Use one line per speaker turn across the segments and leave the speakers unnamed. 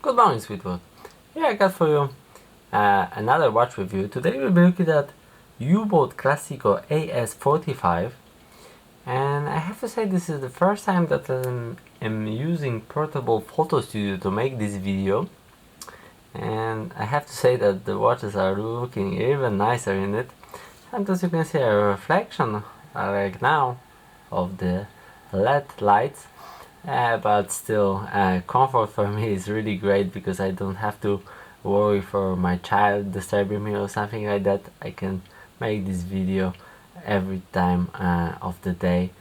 Good morning, Sweetwood. Here I got for you another watch review. Today we'll be looking at U-Boat Classico AS 45, and I have to say this is the first time that I'm using portable photo studio to make this video, and I have to say that the watches are looking even nicer in it. And as you can see, a reflection like now of the LED lights. But still, comfort for me is really great because I don't have to worry for my child disturbing me or something like that. I can make this video every time of the day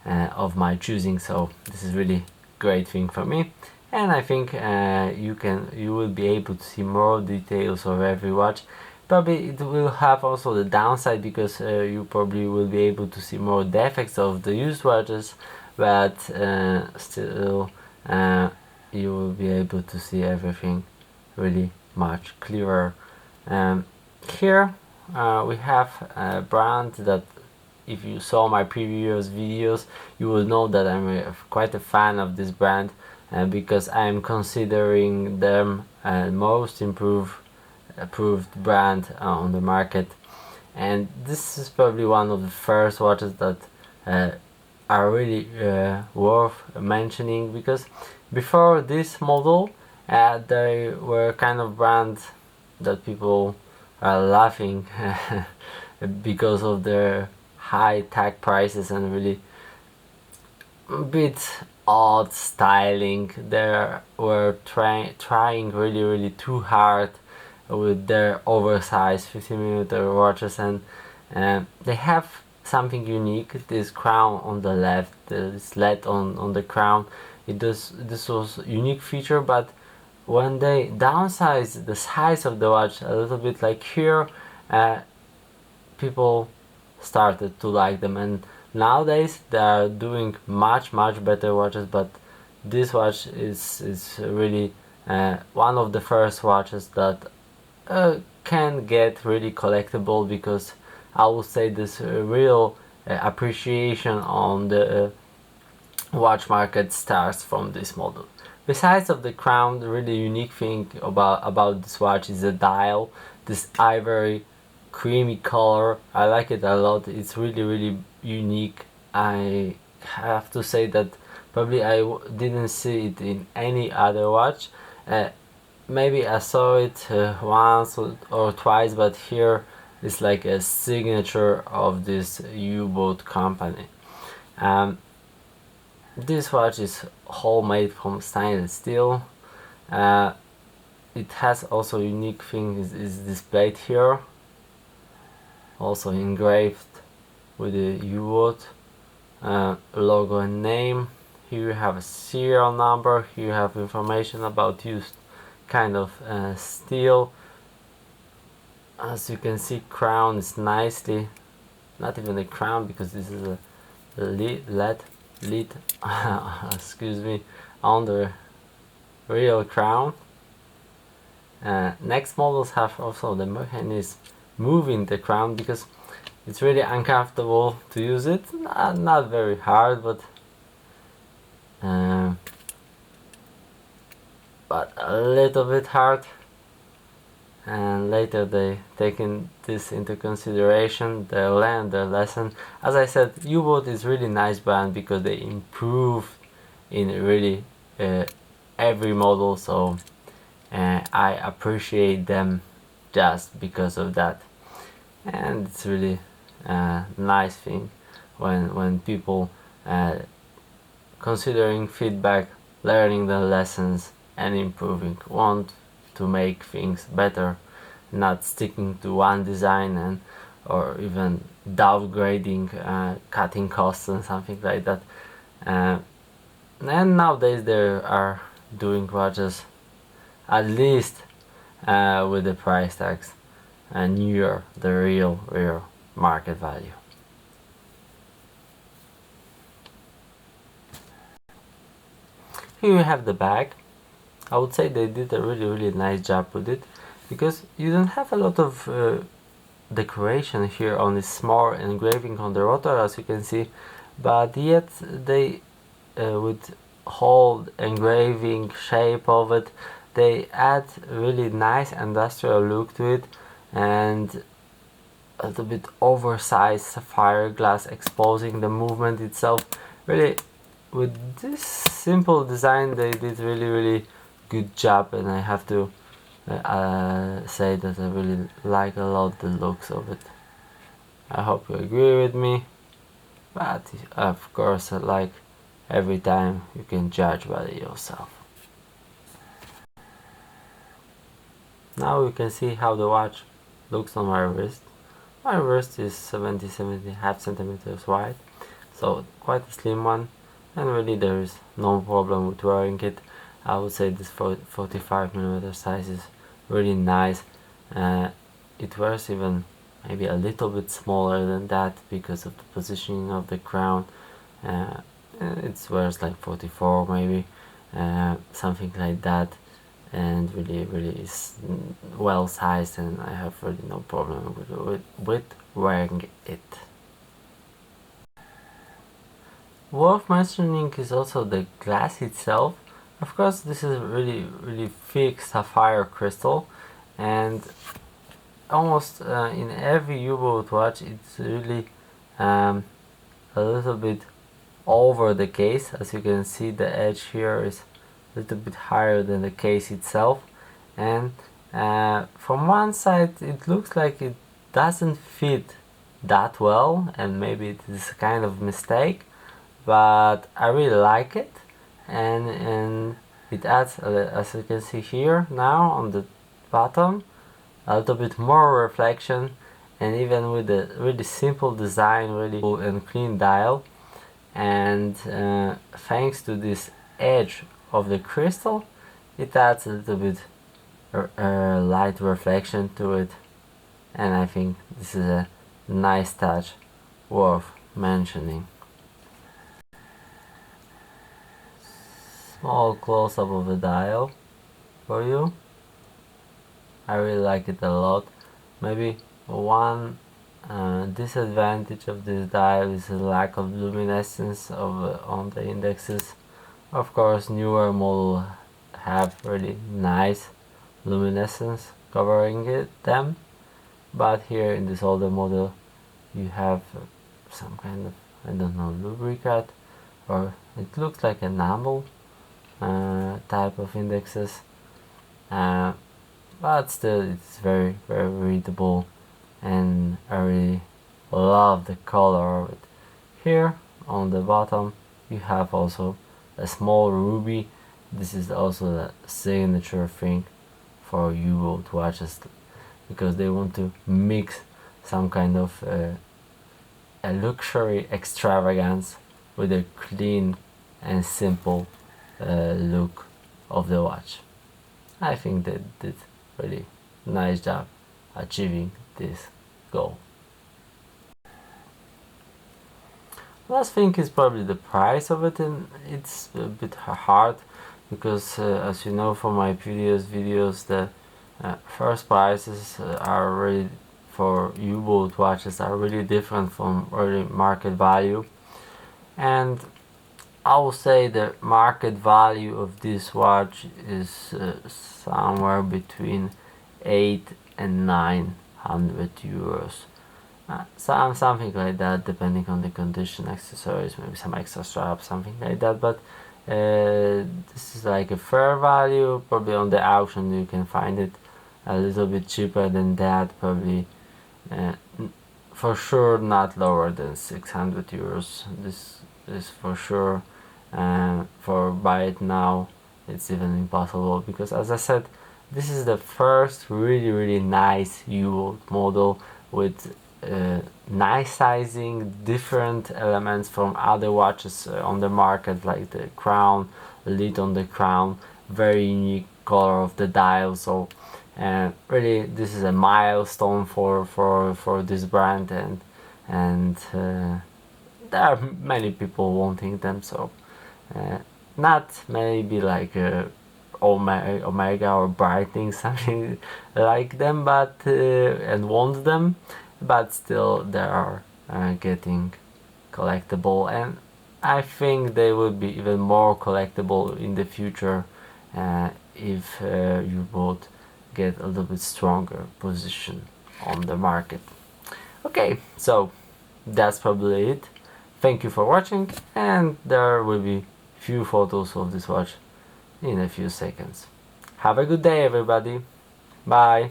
of my choosing, so this is really great thing for me. And I think you will be able to see more details of every watch. Probably it will have also the downside because you probably will be able to see more defects of the used watches, but still you will be able to see everything really much clearer. Here we have a brand that, if you saw my previous videos, you will know that I'm quite a fan of this brand, because I'm considering them most approved brand on the market, and this is probably one of the first watches that are really worth mentioning, because before this model they were kind of brands that people are laughing because of their high tag prices and really a bit odd styling. They were trying really too hard with their oversized 50mm watches, and they have something unique. This crown on the left, this LED on the crown, this was a unique feature, but when they downsized the size of the watch a little bit, like here, people started to like them, and nowadays they are doing much better watches. But this watch is really one of the first watches that can get really collectible, because I would say this real appreciation on the watch market starts from this model. Besides of the crown, the really unique thing about this watch is the dial, this ivory creamy color. I like it a lot. It's really unique. I have to say that probably didn't see it in any other watch. Maybe I saw it once or twice, but here it's like a signature of this U-Boat company. This watch is all made from stainless steel. It has also unique thing is displayed here, also engraved with the U-Boat logo and name. Here you have a serial number. Here you have information about used kind of steel. As you can see, crown is nicely, not even a crown because this is a LED excuse me, on the real crown. Next models have also the mechanism moving the crown, because it's really uncomfortable to use it. Not very hard, but a little bit hard. And later they taken this into consideration. They learned their lesson. As I said, U-Boat is really nice brand because they improved in really every model, so I appreciate them just because of that. And it's really a nice thing when people considering feedback, learning the lessons and improving, want to make things better, not sticking to one design and or even downgrading, cutting costs and something like that. And nowadays they are doing watches at least with the price tags near the real market value. Here you have the bag. I would say they did a really nice job with it, because you don't have a lot of decoration here on this small engraving on the rotor, as you can see, but yet they with whole engraving shape of it, they add really nice industrial look to it, and a little bit oversized sapphire glass exposing the movement itself. Really, with this simple design they did really good job, and I have to say that I really like a lot the looks of it. I hope you agree with me, but of course, like every time, you can judge by yourself. Now you can see how the watch looks on my wrist. My wrist is 70.5 centimeters wide, so quite a slim one, and really there is no problem with wearing it. I would say this 45mm size is really nice. It wears even maybe a little bit smaller than that because of the positioning of the crown. It wears like 44 maybe, something like that, and really is well sized, and I have really no problem with wearing it. Worth mentioning is also the glass itself. Of course, this is really thick sapphire crystal, and almost in every U-boat watch it's really a little bit over the case. As you can see, the edge here is a little bit higher than the case itself, and from one side it looks like it doesn't fit that well, and maybe it is a kind of mistake, but I really like it, and it adds, as you can see here now on the bottom, a little bit more reflection, and even with the really simple design, really cool and clean dial, and thanks to this edge of the crystal, it adds a little bit light reflection to it, and I think this is a nice touch worth mentioning. Small close-up of the dial for you. I really like it a lot. Maybe one disadvantage of this dial is the lack of luminescence on the indexes. Of course, newer models have really nice luminescence covering them, but here in this older model you have some kind of, I don't know, lubricant, or it looks like enamel type of indexes, but still it's very readable, and I really love the color of it. Here on the bottom you have also a small ruby. This is also the signature thing for U-boat watches, because they want to mix some kind of a luxury extravagance with a clean and simple look of the watch. I think they did really nice job achieving this goal. Last thing is probably the price of it, and it's a bit hard because as you know from my previous videos, the first prices are really for U-boat watches are really different from early market value, and I will say the market value of this watch is somewhere between 8 and 900 euros. Something like that, depending on the condition, accessories, maybe some extra straps, something like that, but this is like a fair value. Probably on the auction you can find it a little bit cheaper than that, probably for sure not lower than 600 euros. This is for sure. For buy it now it's even impossible, because as I said, this is the first really nice U-boat model with nice sizing, different elements from other watches on the market, like the crown, lid on the crown, very unique color of the dial. So really this is a milestone for this brand, and there are many people wanting them, so not maybe like Omega or Breitling, something like them, but and want them, but still they are getting collectible, and I think they will be even more collectible in the future, if you both get a little bit stronger position on the market. Okay, so that's probably it. Thank you for watching, and there will be few photos of this watch in a few seconds. Have a good day, everybody. Bye.